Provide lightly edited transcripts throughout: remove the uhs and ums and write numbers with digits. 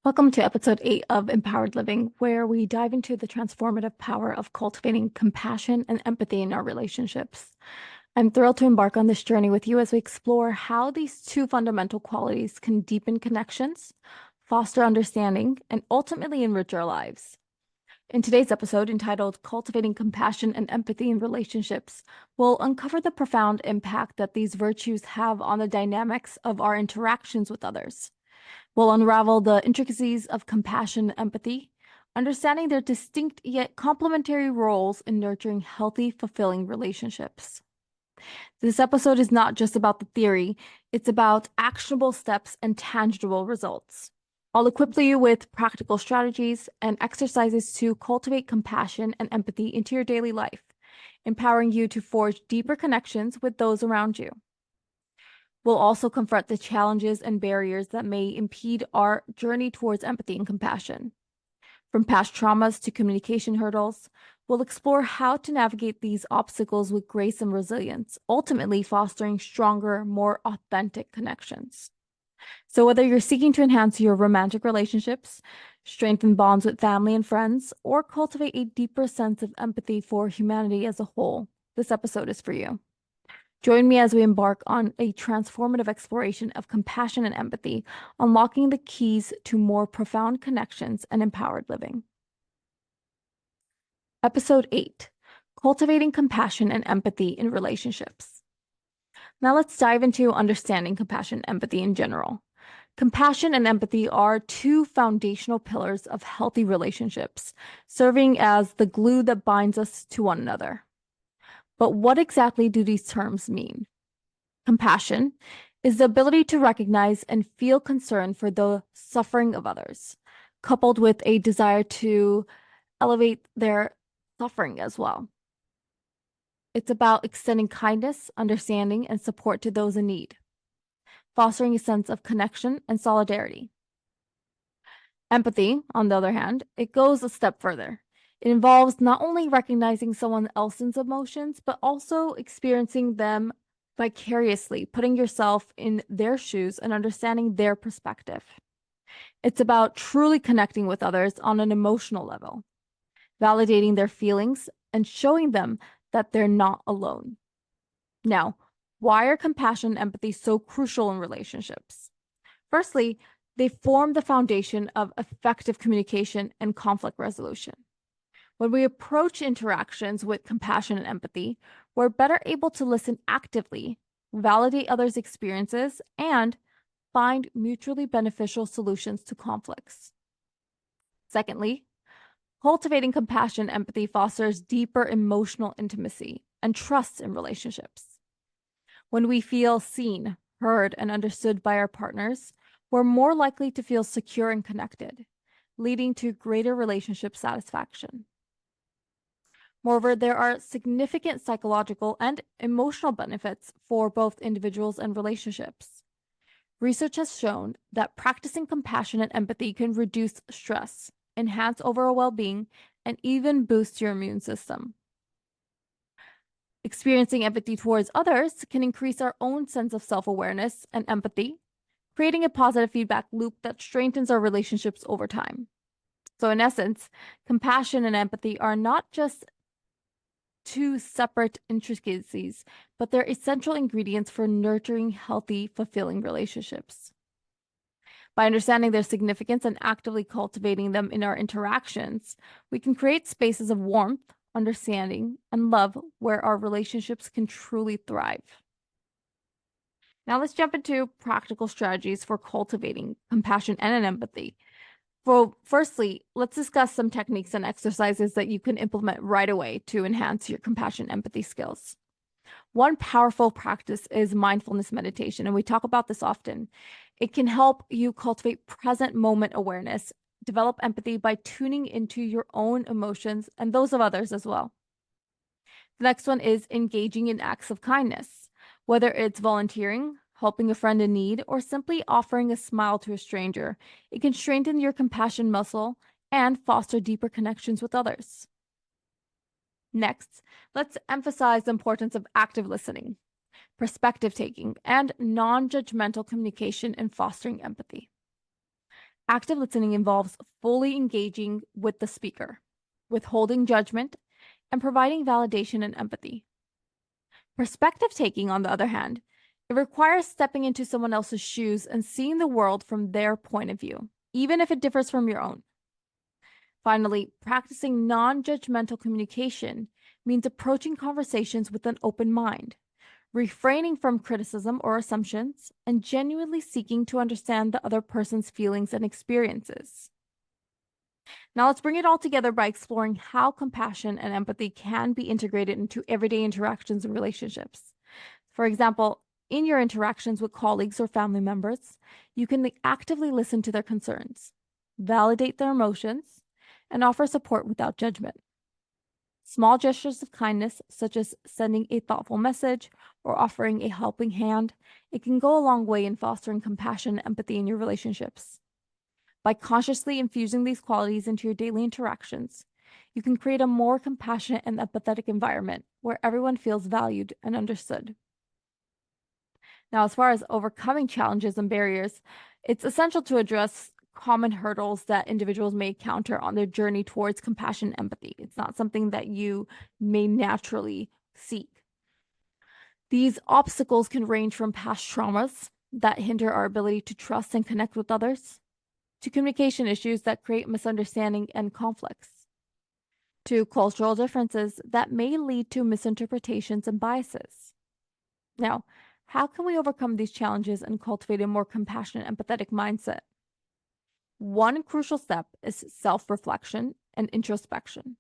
Welcome to episode 8 of Empowered Living, where we dive into the transformative power of cultivating compassion and empathy in our relationships. I'm thrilled to embark on this journey with you as we explore how these two fundamental qualities can deepen connections, foster understanding, and ultimately enrich our lives. In today's episode, entitled Cultivating Compassion and Empathy in Relationships, we'll uncover the profound impact that these virtues have on the dynamics of our interactions with others. We'll unravel the intricacies of compassion and empathy, understanding their distinct yet complementary roles in nurturing healthy, fulfilling relationships. This episode is not just about the theory, it's about actionable steps and tangible results. I'll equip you with practical strategies and exercises to cultivate compassion and empathy into your daily life, empowering you to forge deeper connections with those around you. We'll also confront the challenges and barriers that may impede our journey towards empathy and compassion. From past traumas to communication hurdles, we'll explore how to navigate these obstacles with grace and resilience, ultimately fostering stronger, more authentic connections. So, whether you're seeking to enhance your romantic relationships, strengthen bonds with family and friends, or cultivate a deeper sense of empathy for humanity as a whole, this episode is for you. Join me as we embark on a transformative exploration of compassion and empathy, unlocking the keys to more profound connections and empowered living. Episode 8, Cultivating Compassion and Empathy in Relationships. Now let's dive into understanding compassion and empathy in general. Compassion and empathy are two foundational pillars of healthy relationships, serving as the glue that binds us to one another. But what exactly do these terms mean? Compassion is the ability to recognize and feel concern for the suffering of others, coupled with a desire to elevate their suffering as well. It's about extending kindness, understanding, and support to those in need, fostering a sense of connection and solidarity. Empathy, on the other hand, it goes a step further. It involves not only recognizing someone else's emotions, but also experiencing them vicariously, putting yourself in their shoes and understanding their perspective. It's about truly connecting with others on an emotional level, validating their feelings and showing them that they're not alone. Now, why are compassion and empathy so crucial in relationships? Firstly, they form the foundation of effective communication and conflict resolution. When we approach interactions with compassion and empathy, we're better able to listen actively, validate others' experiences, and find mutually beneficial solutions to conflicts. Secondly, cultivating compassion and empathy fosters deeper emotional intimacy and trust in relationships. When we feel seen, heard, and understood by our partners, we're more likely to feel secure and connected, leading to greater relationship satisfaction. Moreover, there are significant psychological and emotional benefits for both individuals and relationships. Research has shown that practicing compassion and empathy can reduce stress, enhance overall well-being, and even boost your immune system. Experiencing empathy towards others can increase our own sense of self-awareness and empathy, creating a positive feedback loop that strengthens our relationships over time. So, in essence, compassion and empathy are not just two separate intricacies, but they're essential ingredients for nurturing healthy, fulfilling relationships. By understanding their significance and actively cultivating them in our interactions, we can create spaces of warmth, understanding, and love where our relationships can truly thrive. Now let's jump into practical strategies for cultivating compassion and empathy. Well, firstly, let's discuss some techniques and exercises that you can implement right away to enhance your compassion empathy skills. One powerful practice is mindfulness meditation, and we talk about this often. It can help you cultivate present moment awareness, develop empathy by tuning into your own emotions and those of others as well. The next one is engaging in acts of kindness, whether it's volunteering, helping a friend in need, or simply offering a smile to a stranger. It can strengthen your compassion muscle and foster deeper connections with others. Next, let's emphasize the importance of active listening, perspective taking, and non-judgmental communication in fostering empathy. Active listening involves fully engaging with the speaker, withholding judgment, and providing validation and empathy. Perspective taking, on the other hand, it requires stepping into someone else's shoes and seeing the world from their point of view, even if it differs from your own. Finally, practicing non-judgmental communication means approaching conversations with an open mind, refraining from criticism or assumptions, and genuinely seeking to understand the other person's feelings and experiences. Now, let's bring it all together by exploring how compassion and empathy can be integrated into everyday interactions and relationships. For example, in your interactions with colleagues or family members, you can actively listen to their concerns, validate their emotions, and offer support without judgment. Small gestures of kindness, such as sending a thoughtful message or offering a helping hand, it can go a long way in fostering compassion and empathy in your relationships. By consciously infusing these qualities into your daily interactions, you can create a more compassionate and empathetic environment where everyone feels valued and understood. Now, as far as overcoming challenges and barriers, it's essential to address common hurdles that individuals may encounter on their journey towards compassion and empathy. It's not something that you may naturally seek. These obstacles can range from past traumas that hinder our ability to trust and connect with others, to communication issues that create misunderstanding and conflicts, to cultural differences that may lead to misinterpretations and biases. Now, how can we overcome these challenges and cultivate a more compassionate, empathetic mindset? One crucial step is self-reflection and introspection.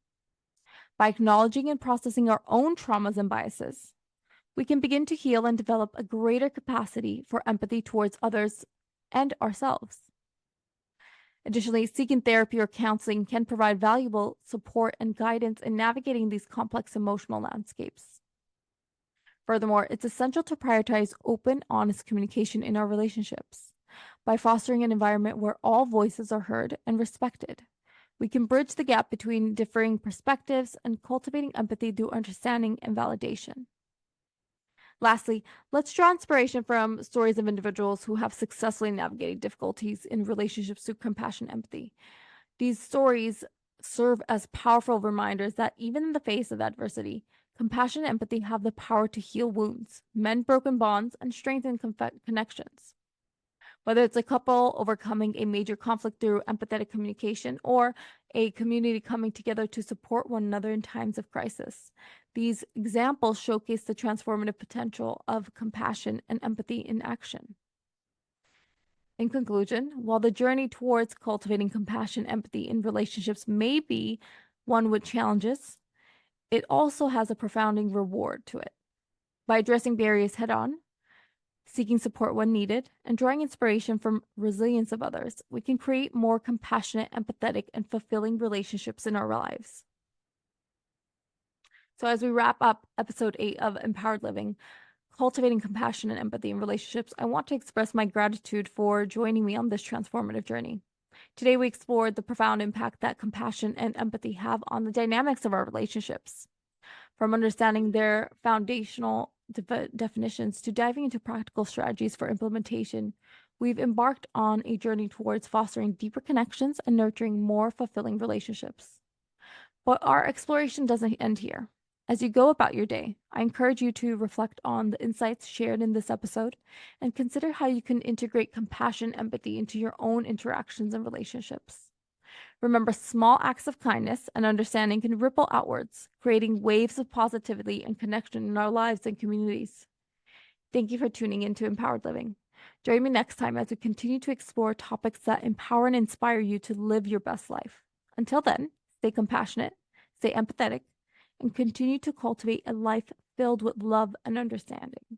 By acknowledging and processing our own traumas and biases, we can begin to heal and develop a greater capacity for empathy towards others and ourselves. Additionally, seeking therapy or counseling can provide valuable support and guidance in navigating these complex emotional landscapes. Furthermore, it's essential to prioritize open, honest communication in our relationships. By fostering an environment where all voices are heard and respected, we can bridge the gap between differing perspectives and cultivating empathy through understanding and validation. Lastly, let's draw inspiration from stories of individuals who have successfully navigated difficulties in relationships through compassion and empathy. These stories serve as powerful reminders that even in the face of adversity, compassion and empathy have the power to heal wounds, mend broken bonds, and strengthen connections. Whether it's a couple overcoming a major conflict through empathetic communication or a community coming together to support one another in times of crisis, these examples showcase the transformative potential of compassion and empathy in action. In conclusion, while the journey towards cultivating compassion and empathy in relationships may be one with challenges, it also has a profounding reward to it. By addressing barriers head on, seeking support when needed, and drawing inspiration from resilience of others, we can create more compassionate, empathetic, and fulfilling relationships in our lives. So as we wrap up episode 8 of Empowered Living, Cultivating Compassion and Empathy in Relationships, I want to express my gratitude for joining me on this transformative journey. Today, we explored the profound impact that compassion and empathy have on the dynamics of our relationships. From understanding their foundational definitions to diving into practical strategies for implementation, we've embarked on a journey towards fostering deeper connections and nurturing more fulfilling relationships. But our exploration doesn't end here. As you go about your day, I encourage you to reflect on the insights shared in this episode and consider how you can integrate compassion and empathy into your own interactions and relationships. Remember, small acts of kindness and understanding can ripple outwards, creating waves of positivity and connection in our lives and communities. Thank you for tuning in to Empowered Living. Join me next time as we continue to explore topics that empower and inspire you to live your best life. Until then, stay compassionate, stay empathetic, and continue to cultivate a life filled with love and understanding.